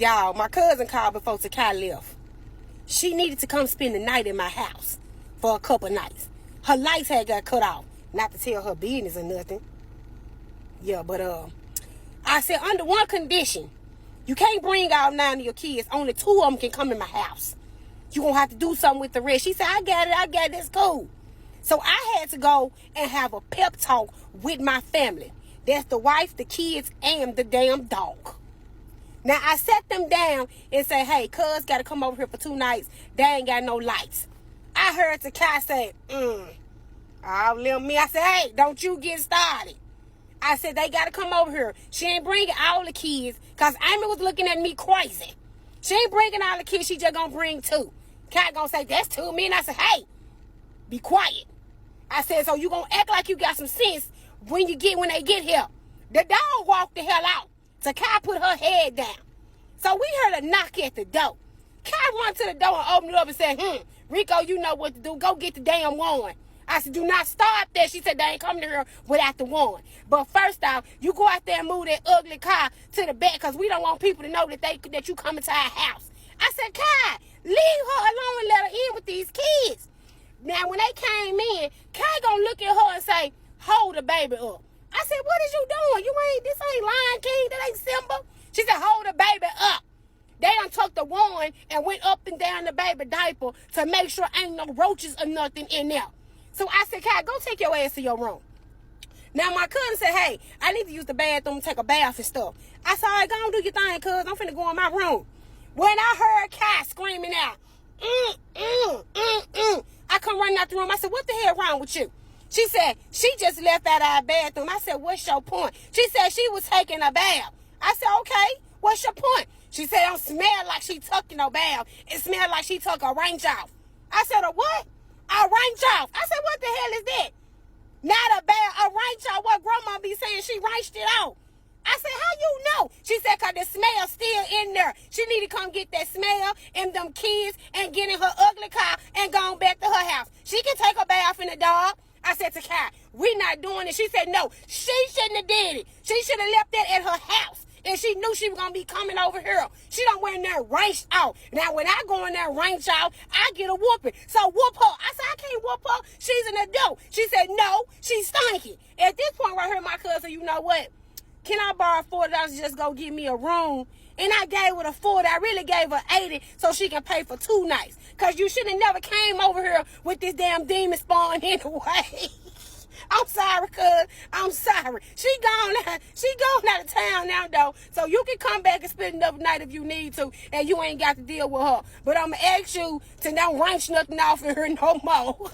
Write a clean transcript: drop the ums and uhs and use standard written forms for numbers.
Y'all, my cousin called before Takai left. She needed to come spend the night in my house for a couple nights. Her lights had got cut off. Not to tell her business or nothing. Yeah, but I said under one condition. You can't bring all 9 of your kids. Only 2 of them can come in my house. You gonna have to do something with the rest. She said, I got it, it's cool. So I had to go and have a pep talk with my family. That's the wife, the kids, and the damn dog. Now, I sat them down and said, hey, cuz got to come over here for 2 nights. They ain't got no lights. I heard Takai say, oh, little me. I said, hey, don't you get started. I said, they got to come over here. She ain't bringing all the kids because Amy was looking at me crazy. She ain't bringing all the kids. She just going to bring 2. Kat going to say, that's too many. I said, hey, be quiet. I said, so you going to act like you got some sense when they get here. The dog walked the hell out. Takai put her head down. So we heard a knock at the door. Kai run to the door and opened it up and said, Rico, you know what to do. Go get the damn warrant. I said, do not start there. She said, they ain't coming to her without the warrant. But first off, you go out there and move that ugly car to the back because we don't want people to know that you coming to our house. I said, Kai, leave her alone and let her in with these kids. Now, when they came in, Kai gonna look at her and say, hold the baby up. I said, what is you doing? This ain't Lion King, that ain't Simba. She said, hold the baby up. They done took the wand and went up and down the baby diaper to make sure ain't no roaches or nothing in there. So I said, Kai, go take your ass to your room. Now, my cousin said, hey, I need to use the bathroom, take a bath and stuff. I said, all right, go on, do your thing, cuz. I'm finna go in my room. When I heard Kai screaming out, I come running out the room. I said, what the hell wrong with you? She said, she just left out of our bathroom. I said, what's your point? She said she was taking a bath. I said, okay, what's your point? She said, it don't smell like she took no bath. It smelled like she took a range off. I said, a what? A range off. I said, what the hell is that? Not a bath, a range off. What grandma be saying, she wrenched it out. I said, how you know? She said, because the smell still in there. She need to come get that smell and them kids and get in her ugly car and go on back to her house. She can take a bath in the dog. I said to Kai, we not doing it. She said, no, she shouldn't have did it. She should have left that at her house. And she knew she was going to be coming over here. She don't went in there and ranged out. Now, when I go in there and range out, I get a whooping. So whoop her. I said, I can't whoop her. She's an adult. She said, no, she's stinky. At this point right here, my cousin, you know what? Can I borrow $40 to just go get me a room? And I gave her the 40. I really gave her 80 so she can pay for 2 nights. Because you should have never came over here with this damn demon spawn anyway. I'm sorry, cuz. I'm sorry. She gone out of town now, though. So you can come back and spend another night if you need to. And you ain't got to deal with her. But I'm going to ask you to don't wrench nothing off in her no more.